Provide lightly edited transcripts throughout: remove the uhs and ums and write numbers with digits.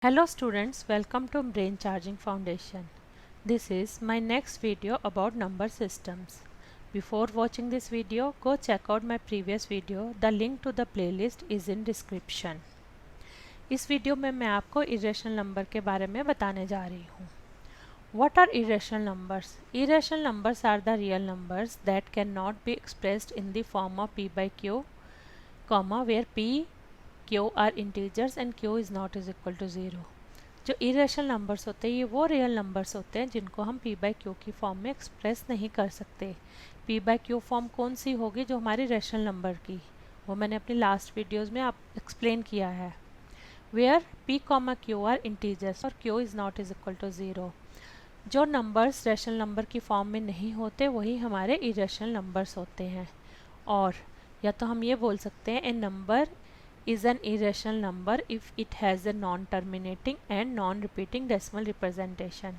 Hello students, welcome to Brain Charging Foundation. This is my next video about number systems. Before watching this video, go check out my previous video. The link to the playlist is in description. इस video में मैं आपको irrational number के बारे में बताने जा रही हूँ. What are irrational numbers? Irrational numbers are the real numbers that cannot be expressed in the form of p by q, where p q are integers and q is not is equal to 0. जो irrational numbers होते हैं ये वो real numbers होते हैं जिनको हम p by Q की फॉर्म में एक्सप्रेस नहीं कर सकते. p बाई क्यू फॉर्म कौन सी होगी? जो हमारी रेशनल नंबर की, वो मैंने अपनी लास्ट वीडियोस में आप एक्सप्लेन किया है. Where p comma q are integers और q is not is equal to 0. जो नंबर्स रेशनल नंबर की फॉर्म में नहीं होते वही हमारे इरेशनल नंबर्स होते हैं. और या तो हम ये बोल सकते हैं ए number is an irrational number if it has a non-terminating and non-repeating decimal representation.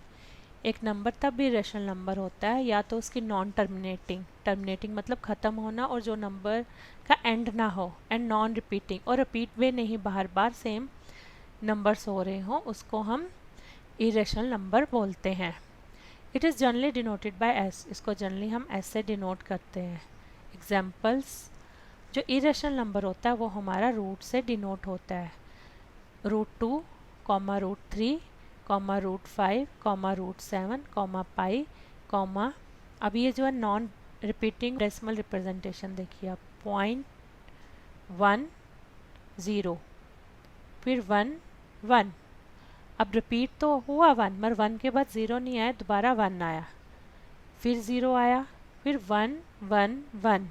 एक नंबर तब भी irrational नंबर होता है या तो उसकी terminating मतलब ख़त्म होना और जो नंबर का एंड ना हो, एंड नॉन रिपीटिंग और रिपीट में नहीं बार बार सेम नंबर्स हो रहे हों, उसको हम irrational नंबर बोलते हैं. It is generally denoted by S. इसको जनरली हम एस से डिनोट करते हैं. एग्जाम्पल्स, जो इरेशनल नंबर होता है वो हमारा रूट से डिनोट होता है. √2, √3, √5, √7, पाई, अब ये जो है नॉन रिपीटिंग डेसिमल रिप्रेजेंटेशन देखिए आप 0.10, फिर 1 1. अब रिपीट तो हुआ 1 मगर 1 के बाद 0 नहीं आया, दोबारा 1 आया, फिर 0 आया, फिर 1 1 1.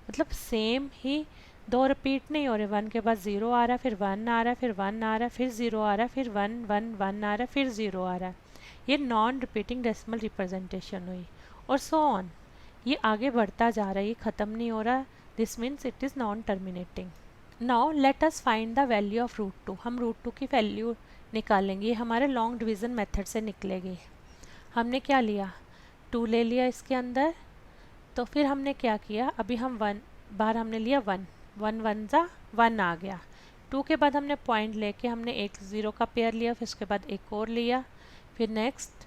मतलब सेम ही दो रिपीट नहीं हो रहे. 1 के बाद 0 आ रहा है, फिर 1 आ रहा है, फिर 1 आ रहा है, फिर 0 आ रहा है, फिर 1 1 1 आ रहा है, फिर 0 आ रहा है. ये नॉन रिपीटिंग डेसिमल रिप्रेजेंटेशन हुई. और सो ऑन, ये आगे बढ़ता जा रहा है, ये ख़त्म नहीं हो रहा. This means it is non terminating. Now let us find the value of √2. हम √2 की वैल्यू निकालेंगे. ये हमारे लॉन्ग डिवीज़न मेथड से निकलेगी. हमने क्या लिया? 2 ले लिया इसके अंदर. तो फिर हमने क्या किया? अभी हम 1 बार हमने लिया 1 1 1 ज़ा 1 आ गया. 2 के बाद हमने पॉइंट लेके हमने एक 0 का पेयर लिया, फिर उसके बाद एक और लिया, फिर नेक्स्ट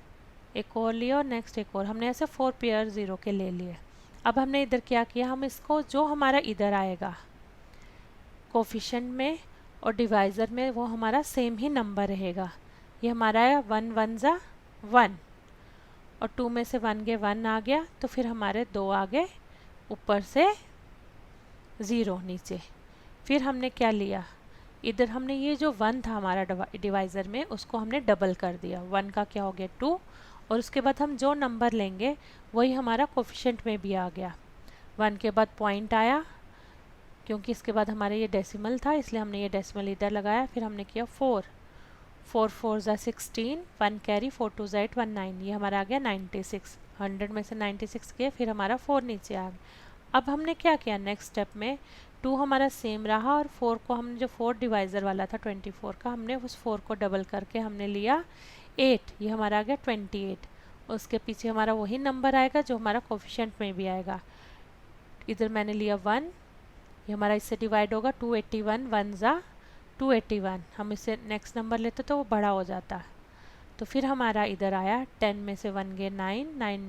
एक और लिया और नेक्स्ट एक और. हमने ऐसे 4 पेयर 0 के ले लिए. अब हमने इधर क्या किया? हम इसको जो हमारा इधर आएगा कोफिशिएंट में और डिवाइज़र में वो हमारा सेम ही नंबर रहेगा. ये हमारा है 1 1 ज़ा 1 और 2 में से 1 के 1 आ गया, तो फिर हमारे 2 आ गए ऊपर से 0 नीचे. फिर हमने क्या लिया? इधर हमने ये जो 1 था हमारा डिवाइज़र में उसको हमने डबल कर दिया. 1 का क्या हो गया 2 और उसके बाद हम जो नंबर लेंगे वही हमारा कोफिशिएंट में भी आ गया. 1 के बाद पॉइंट आया, क्योंकि इसके बाद हमारे ये डेसिमल था इसलिए हमने ये डेसिमल इधर लगाया. फिर हमने किया 4 4 4 ज़ा 16, 1 कैरी, 4 2 ज़ा 8, 1 9. ये हमारा आ गया 96. 100 में से 96 किए, फिर हमारा 4 नीचे आ गया. अब हमने क्या किया? नेक्स्ट स्टेप में 2 हमारा सेम रहा और 4 को हमने जो 4 डिवाइज़र वाला था 24 का, हमने उस 4 को डबल करके हमने लिया 8. ये हमारा आ गया 28. उसके पीछे हमारा वही नंबर आएगा जो हमारा कोफिशिएंट में भी आएगा. इधर मैंने लिया 1, ये हमारा इससे डिवाइड होगा 281, 1 ज़ा 281. हम इससे नेक्स्ट नंबर लेते तो वो बड़ा हो जाता. तो फिर हमारा इधर आया 10 में से 1 गए 9, 9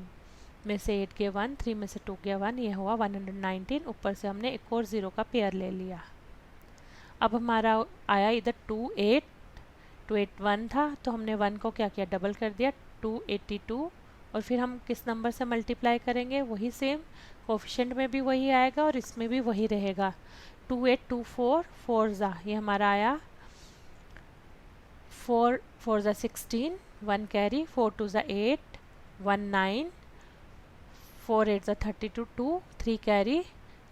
में से 8 गए 1, 3 में से 2 गया 1, ये हुआ 119. ऊपर से हमने एक और 0 का पेयर ले लिया. अब हमारा आया इधर 281 था, तो हमने 1 को क्या किया? डबल कर दिया 282. और फिर हम किस नंबर से मल्टीप्लाई करेंगे? वही सेम, कोफिशिएंट में भी वही आएगा और इसमें भी वही रहेगा. 2824 4 ज़ा, ये हमारा आया 4 4 ज़ा 16, 1 कैरी, 4 2 ज़ा 8, 1 9, 4 8 ज़ा 32, 2 3 कैरी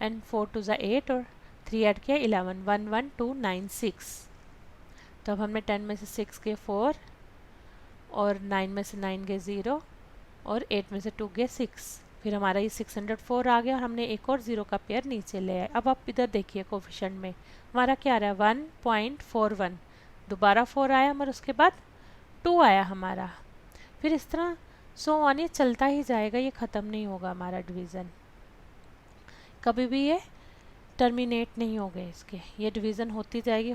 एंड 4 2 ज़ा 8 और 3 ऐड किया 11, 11296. तो अब हमने 10 में से 6 के 4 और 9 में से 9 के 0 और 8 में से 2 के 6. फिर हमारा ये 604 आ गया और हमने एक और 0 का पेयर नीचे ले आए. अब आप इधर देखिए कोफिशिएंट में हमारा क्या आ रहा है? 1.41. दोबारा 4 आया मगर उसके बाद 2 आया हमारा. फिर इस तरह सो ऑन ये चलता ही जाएगा, ये ख़त्म नहीं होगा हमारा डिवीज़न. कभी भी ये टर्मिनेट नहीं हो गए इसके, ये डिवीज़न होती जाएगी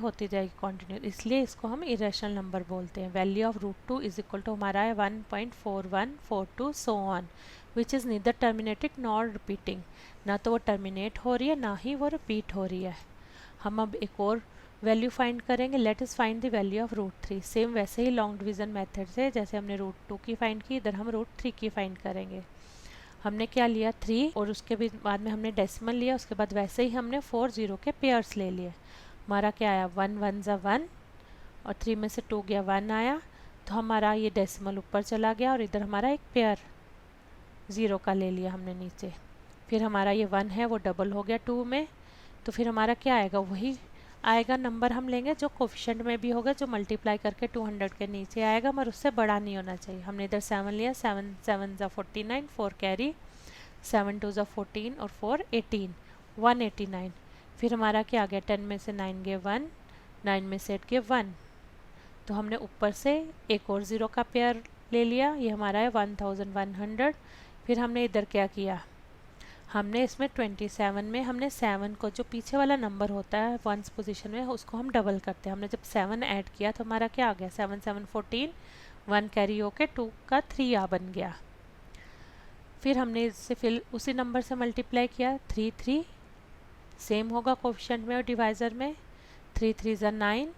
कंटिन्यू, इसलिए इसको हम इरेशनल नंबर बोलते हैं। Value of √2 is equal to हमारा है 1.4142 so on, which is neither terminating nor repeating, ना तो वो टर्मिनेट हो रही है ना ही वो रिपीट हो रही है। हम अब एक और वैल्यू फाइंड करेंगे। Let us find the value of √3। Same वैसे ही लॉन्ग डिवीज़न मेथड से जैसे हमने √2 की फाइंड की, इधर हम √3 की फाइंड करेंगे। हमने क्या लिया 3 और उसके बाद में हमने डेसिमल लिया, उसके बाद वैसे ही हमने 4 0 के पेयर्स ले लिए। हमारा क्या आया 1 1 ज़ा 1 और 3 में से 2 गया 1 आया, तो हमारा ये डेसिमल ऊपर चला गया और इधर हमारा एक पेयर 0 का ले लिया हमने नीचे। फिर हमारा ये 1 है वो डबल हो गया 2 में, तो फिर हमारा क्या आएगा वही आएगा नंबर हम लेंगे जो कोफिशिएंट में भी होगा, जो मल्टीप्लाई करके 200 के नीचे आएगा, मगर उससे बड़ा नहीं होना चाहिए। हमने इधर 7 लिया, 7 7 ज़ा 49, 4 कैरी, 7 2 ज़ा 14 और 4 18, 189। फिर हमारा क्या आ गया 10 में से 9 गए 1, 9 में से 8 गए 1, तो हमने ऊपर से एक और 0 का पेयर ले लिया, ये हमारा है 1100। फिर हमने इधर क्या किया, हमने इसमें 27 में हमने 7 को जो पीछे वाला नंबर होता है 1s पोजीशन में उसको हम डबल करते हैं। हमने जब 7 ऐड किया तो हमारा क्या आ गया 7 7 14, 1 कैरी होके 2 का 3 आ बन गया। फिर हमने इससे फिर उसी नंबर से मल्टीप्लाई किया 3 3, सेम होगा कोफिशिएंट में और डिवाइज़र में, 3 3 ज़ा 9,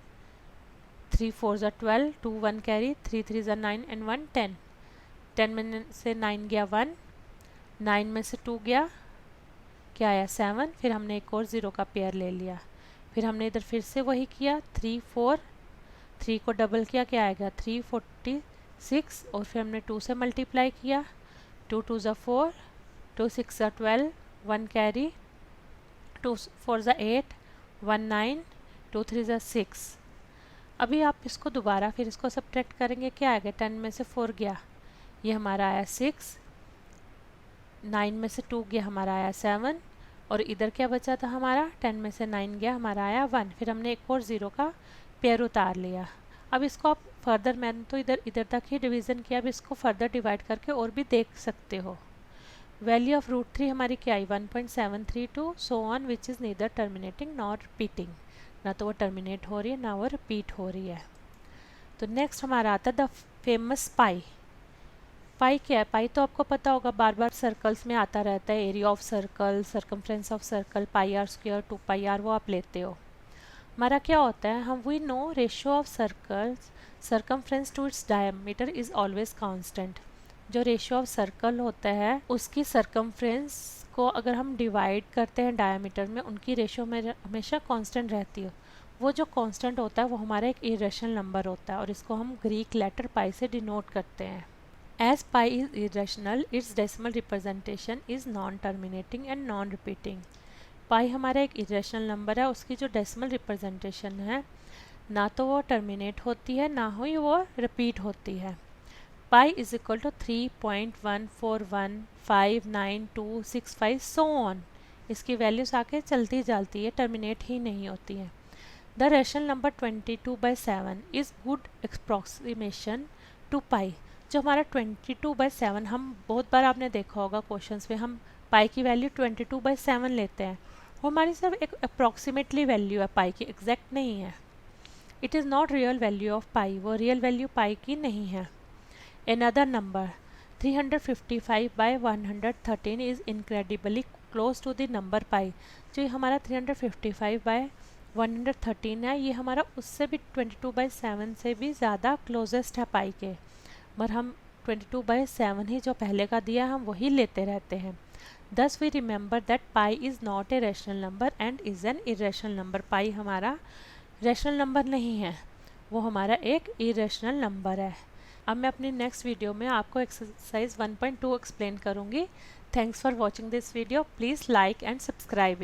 3 4 ज़ा 12, 2 1 कैरी, 3 3 ज़ा 9 एंड 1 10, 10 में से 9 गया 1, 9 में से 2 गया क्या आया 7, फिर हमने एक और 0 का पेयर ले लिया। फिर हमने इधर फिर से वही किया 3 4, 3 को डबल किया क्या आएगा 346, और फिर हमने 2 से मल्टीप्लाई किया, 2 2 ज़ा 4, 2 6 ज़ा 12, 1 कैरी, 2 4 ज़ा 8, 1 9, 2 3 ज़ा 6। अभी आप इसको दोबारा फिर इसको सब्ट्रैक्ट करेंगे, क्या आएगा 10 में से 4 गया ये हमारा आया 6, 9 में से 2 गया हमारा आया 7, और इधर क्या बचा था हमारा 10 में से 9 गया हमारा आया 1। फिर हमने एक और 0 का पेयर उतार लिया। अब इसको आप फर्दर, मैंने तो इधर तक ही डिवीज़न किया, अब इसको फर्दर डिवाइड करके और भी देख सकते हो। वैल्यू ऑफ √3 हमारी क्या आई 1.732 सो on, which is neither terminating not repeating, ना तो वो टर्मिनेट हो रही है ना वो रिपीट हो रही है। तो नेक्स्ट हमारा आता है द फेमस पाई। पाई क्या है, पाई तो आपको पता होगा, बार बार सर्कल्स में आता रहता है, area of circle, circumference of circle, pi r square 2 pi r, वो आप लेते हो। हमारा क्या होता है, हम we know ratio of circles circumference to its diameter is always constant. जो रेशियो ऑफ सर्कल होता है उसकी सर्कमफ्रेंस को अगर हम डिवाइड करते हैं डायमीटर में, उनकी रेशियो में हमेशा कांस्टेंट रहती है। वो जो कांस्टेंट होता है वो हमारा एक इरेशनल नंबर होता है, और इसको हम ग्रीक लेटर पाई से डिनोट करते हैं। As pi is irrational, its decimal representation is non-terminating and non-repeating. पाई हमारा एक इरेशनल नंबर है, उसकी जो डेसिमल रिप्रेजेंटेशन है ना तो वो टर्मिनेट होती है ना ही वो रिपीट होती है। Pi is equal to 3.14159265 so on, इसकी वैल्यूज आके चलती जाती है, टर्मिनेट ही नहीं होती है। The rational number 22/7 is good approximation to pi. जो हमारा 22/7, हम बहुत बार आपने देखा होगा क्वेश्चंस में हम पाई की वैल्यू 22/7 लेते हैं, वो हमारी सिर्फ एक अप्रॉक्सीमेटली वैल्यू है, पाई की एग्जैक्ट नहीं है। It is not real value of pi, वो रियल वैल्यू पाई की नहीं है। Another number 355/113 is incredibly close to the number pi। जो हमारा 355/113 है, ये हमारा उससे भी 22/7 से भी ज़्यादा क्लोजेस्ट है पाई के, मगर हम 22/7 ही जो पहले का दिया हम वही लेते रहते हैं। Thus we remember that pi is not a rational number and is an irrational number। पाई हमारा रैशनल नंबर नहीं है, वो हमारा एक इरेशनल नंबर है। अब मैं अपनी नेक्स्ट वीडियो में आपको एक्सरसाइज 1.2 एक्सप्लेन करूँगी। Thanks for watching this video, please like and subscribe.